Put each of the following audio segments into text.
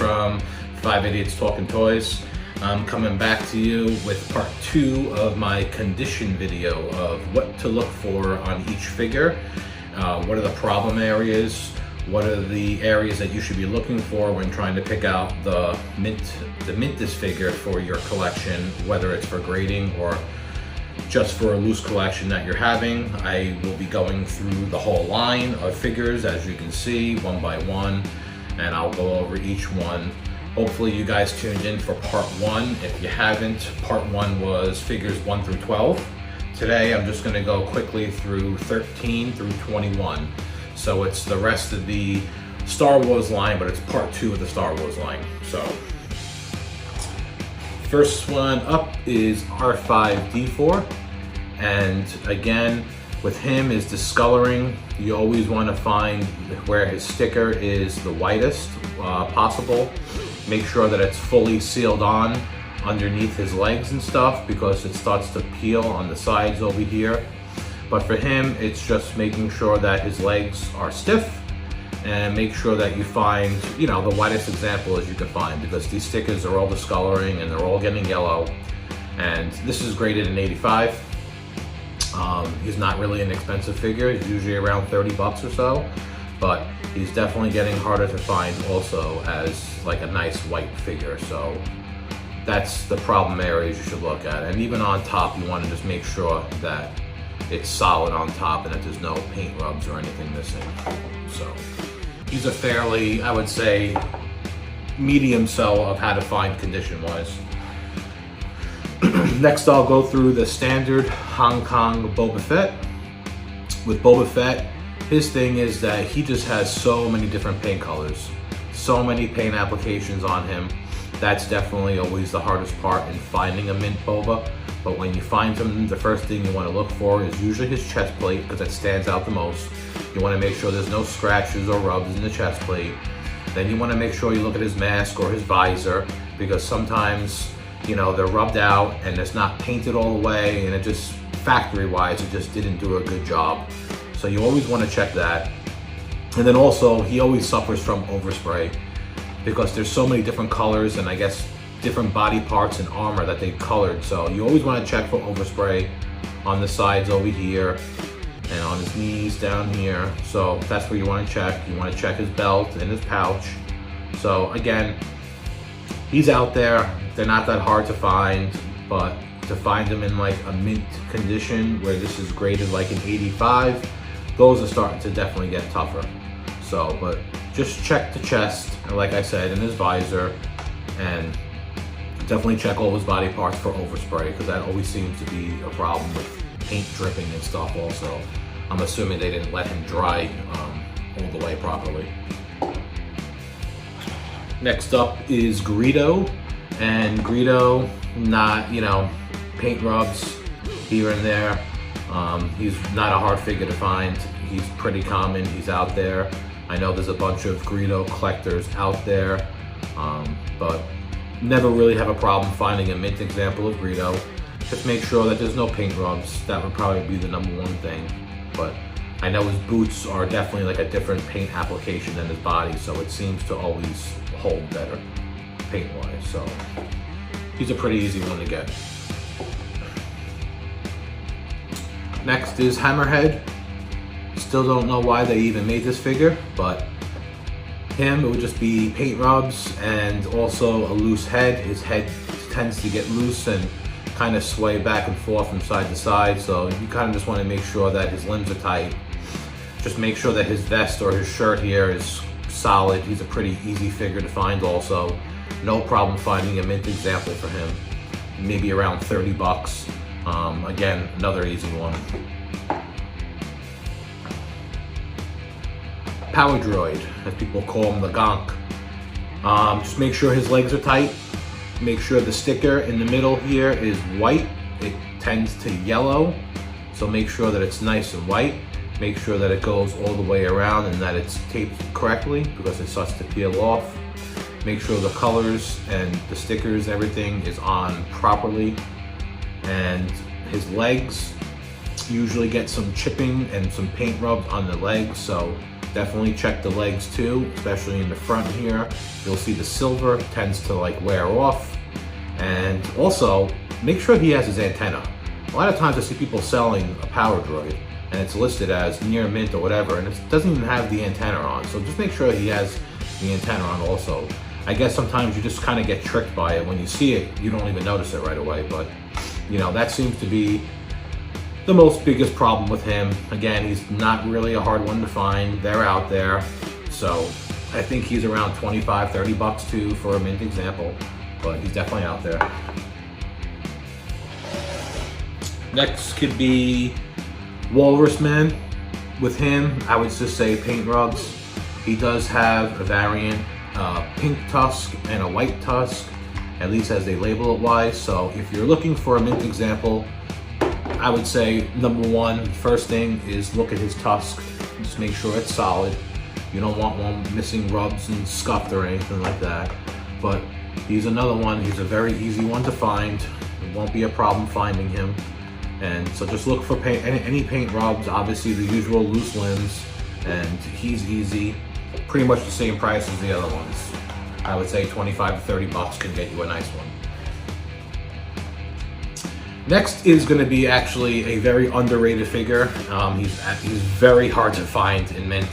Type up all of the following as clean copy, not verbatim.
from 5 Idiots Talking Toys. I'm coming back to you with part 2 of my condition video of what to look for on each figure. What are the problem areas? What are the areas that you should be looking for when trying to pick out the mint this figure for your collection, whether it's for grading or just for a loose collection that you're having. I will be going through the whole line of figures, as you can see, one by one, and I'll go over each one. Hopefully you guys tuned in for part 1. If you haven't, part 1 was figures 1 through 12. Today I'm just going to go quickly through 13 through 21. So it's the rest of the Star Wars line, but it's part 2 of the Star Wars line. So first one up is R5-D4, and again with him is discoloring. You always want to find where his sticker is the whitest possible. Make sure that it's fully sealed on underneath his legs and stuff, because it starts to peel on the sides over here. But for him, it's just making sure that his legs are stiff, and make sure that you find, you know, the whitest example as you can find, because these stickers are all discoloring and they're all getting yellow. And this is graded in 85. He's not really an expensive figure. He's usually around 30 bucks or so, but he's definitely getting harder to find also as like a nice white figure. So that's the problem areas you should look at. And even on top, you want to just make sure that it's solid on top and that there's no paint rubs or anything missing. So he's a fairly, I would say, medium sell of how to find condition wise. Next I'll go through the standard Hong Kong Boba Fett. With Boba Fett, his thing is that he just has so many different paint colors, so many paint applications on him. That's definitely always the hardest part in finding a mint Boba. But when you find him, the first thing you want to look for is usually his chest plate, because that stands out the most. You want to make sure there's no scratches or rubs in the chest plate. Then you want to make sure you look at his mask or his visor, because sometimes, you know, they're rubbed out and it's not painted all the way, and it just, factory-wise, it just didn't do a good job. So you always want to check that. And then also, he always suffers from overspray, because there's so many different colors and I guess different body parts and armor that they colored. So you always want to check for overspray on the sides over here and on his knees down here. So that's where you want to check. You want to check his belt and his pouch. So again, he's out there. They're not that hard to find, but to find them in like a mint condition where this is graded like an 85, those are starting to definitely get tougher. So, but just check the chest, and like I said, in his visor, and definitely check all his body parts for overspray, because that always seems to be a problem with paint dripping and stuff also. I'm assuming they didn't let him dry all the way properly. Next up is Greedo, and Greedo, not, you know, paint rubs here and there. He's not a hard figure to find. He's pretty common, he's out there. I know there's a bunch of Greedo collectors out there, but never really have a problem finding a mint example of Greedo. Just make sure that there's no paint rubs. That would probably be the #1 thing. But I know his boots are definitely like a different paint application than his body, so it seems to always hold better paint-wise. So he's a pretty easy one to get. Next is Hammerhead. Still don't know why they even made this figure, but him, it would just be paint rubs and also a loose head. His head tends to get loose and kind of sway back and forth from side to side, so you kind of just want to make sure that his limbs are tight. Just make sure that his vest or his shirt here is solid. He's a pretty easy figure to find also. No problem finding a mint example for him. Maybe around 30 bucks. Again, another easy one. Power Droid, as people call him, the Gonk. Just make sure his legs are tight. Make sure the sticker in the middle here is white. It tends to yellow, so make sure that it's nice and white. Make sure that it goes all the way around and that it's taped correctly, because it starts to peel off. Make sure the colors and the stickers, everything is on properly. And his legs usually get some chipping and some paint rub on the legs, so Definitely check the legs too, especially in the front here. You'll see the silver tends to like wear off. And also, make sure he has his antenna. A lot of times I see people selling a power droid and it's listed as near mint or whatever, and it doesn't even have the antenna on. So just make sure he has the antenna on also. I guess sometimes you just kind of get tricked by it. When you see it, you don't even notice it right away. But, you know, that seems to be the most biggest problem with him. Again, he's not really a hard one to find. They're out there. So I think he's around 25, 30 bucks too for a mint example, but he's definitely out there. Next could be Walrus Man. With him, I would just say paint rubs. He does have a variant, pink tusk and a white tusk, at least as they label it wise. So if you're looking for a mint example, I would say number one, first thing is look at his tusk. Just make sure it's solid. You don't want one missing rubs and scuffed or anything like that. But he's another one, he's a very easy one to find. It won't be a problem finding him. And so just look for paint, any paint rubs, obviously the usual loose limbs, and he's easy. Pretty much the same price as the other ones. I would say 25 to 30 bucks can get you a nice one. Next is going to be actually a very underrated figure. He's very hard to find in mint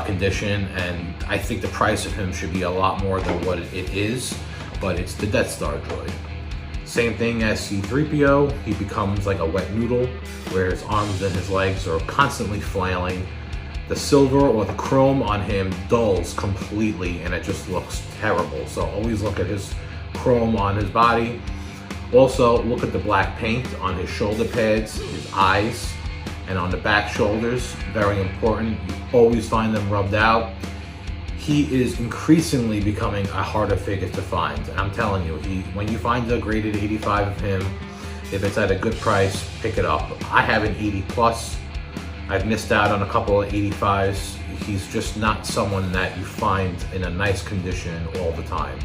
condition, and I think the price of him should be a lot more than what it is, but it's the Death Star droid. Same thing as C-3PO, he becomes like a wet noodle, where his arms and his legs are constantly flailing. The silver or the chrome on him dulls completely and it just looks terrible. So always look at his chrome on his body. Also look at the black paint on his shoulder pads, his eyes, and on the back shoulders. Very important, you always find them rubbed out. He is increasingly becoming a harder figure to find. I'm telling you, when you find a graded 85 of him, if it's at a good price, pick it up. I have an 80 plus. I've missed out on a couple of 85s. He's just not someone that you find in a nice condition all the time.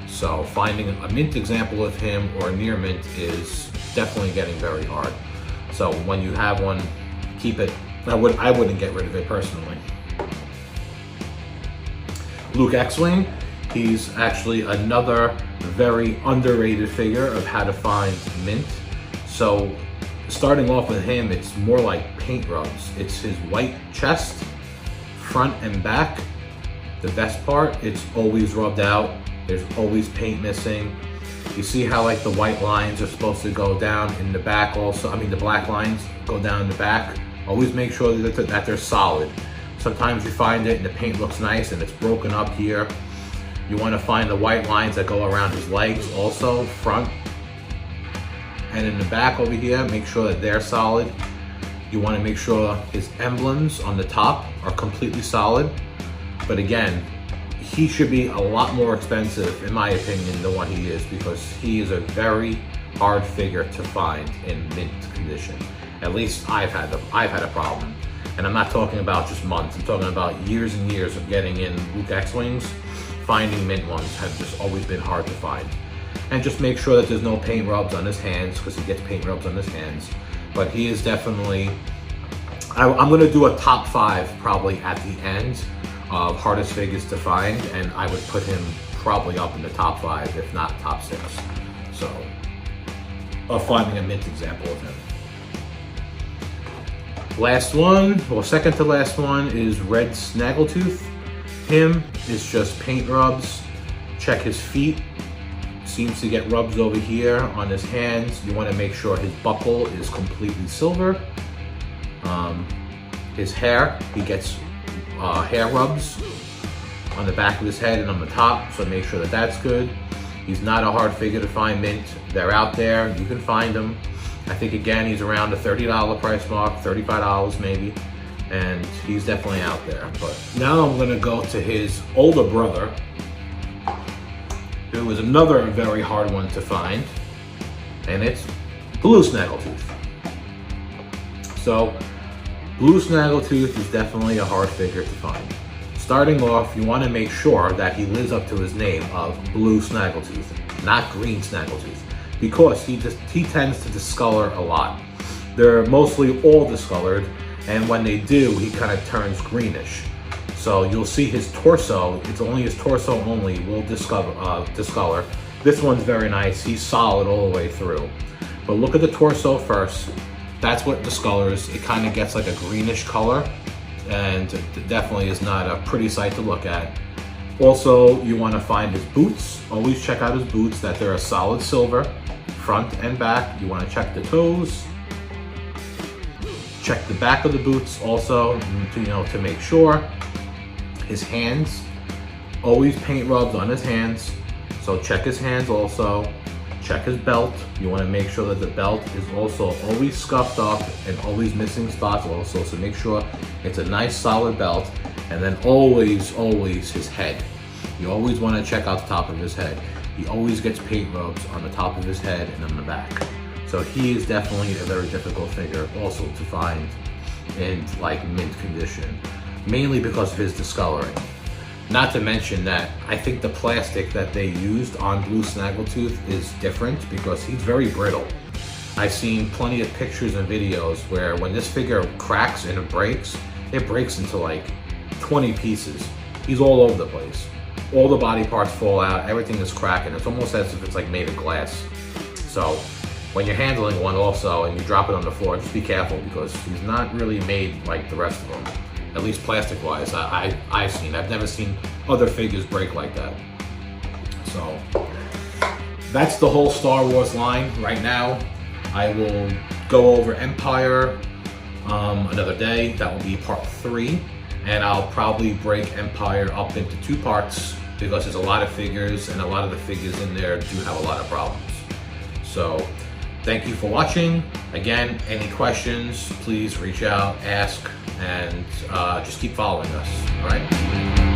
So finding a mint example of him or near mint is definitely getting very hard. So when you have one, keep it. I wouldn't get rid of it personally. Luke X-Wing, he's actually another very underrated figure of how to find mint. So starting off with him, it's more like paint rubs. It's his white chest, front and back. The vest part, it's always rubbed out. There's always paint missing. You see how like the white lines are supposed to go down in the back also. I mean the black lines go down in the back. Always make sure that they're solid. Sometimes you find it and the paint looks nice and it's broken up here. You want to find the white lines that go around his legs also, front. And in the back over here, make sure that they're solid. You want to make sure his emblems on the top are completely solid. But again, he should be a lot more expensive, in my opinion, than what he is, because he is a very hard figure to find in mint condition. At least I've had a problem. And I'm not talking about just months, I'm talking about years and years of getting in Luke X-Wings. Finding mint ones have just always been hard to find. And just make sure that there's no paint rubs on his hands, because he gets paint rubs on his hands. But he is definitely, I'm gonna do a top 5 probably at the end of hardest figures to find, and I would put him probably up in the top 5, if not top 6. So, of finding a mint example of him. Last one, well, second to last one is Red Snaggletooth. Him is just paint rubs. Check his feet. Seems to get rubs over here on his hands. You want to make sure his buckle is completely silver. His hair, he gets hair rubs on the back of his head and on the top, so make sure that that's good. He's not a hard figure to find mint. They're out there, you can find them. I think again, he's around a $30 price mark, $35 maybe, and he's definitely out there. But now I'm gonna go to his older brother, who is another very hard one to find, and it's Blue Snaggletooth. So, Blue Snaggletooth is definitely a hard figure to find. Starting off, you want to make sure that he lives up to his name of Blue Snaggletooth, not Green Snaggletooth, because he tends to discolor a lot. They're mostly all discolored, and when they do, he kind of turns greenish. So you'll see his torso, it's only his torso only will discolor. This one's very nice, he's solid all the way through. But look at the torso first, that's what discolors. It kind of gets like a greenish color, and it definitely is not a pretty sight to look at. Also, you want to find his boots. Always check out his boots, that they're a solid silver, front and back. You want to check the toes. Check the back of the boots also, to make sure. His hands, always paint rubs on his hands. So check his hands also. Check his belt. You want to make sure that the belt is also always scuffed up and always missing spots also. So make sure it's a nice solid belt. And then always his head. You always want to check out the top of his head. He always gets paint rubs on the top of his head and on the back. So he is definitely a very difficult figure also to find in like mint condition, mainly because of his discoloring. Not to mention that I think the plastic that they used on Blue Snaggletooth is different because he's very brittle. I've seen plenty of pictures and videos where when this figure cracks and it breaks into like 20 pieces. He's all over the place. All the body parts fall out, everything is cracking. It's almost as if it's like made of glass. So when you're handling one also and you drop it on the floor, just be careful because he's not really made like the rest of them. At least plastic wise, I've never seen other figures break like that. So that's the whole Star Wars line right now. I will go over Empire another day. That will be part 3. And I'll probably break Empire up into 2 parts because there's a lot of figures and a lot of the figures in there do have a lot of problems. So thank you for watching. Again, any questions, please reach out, ask, and just keep following us, all right?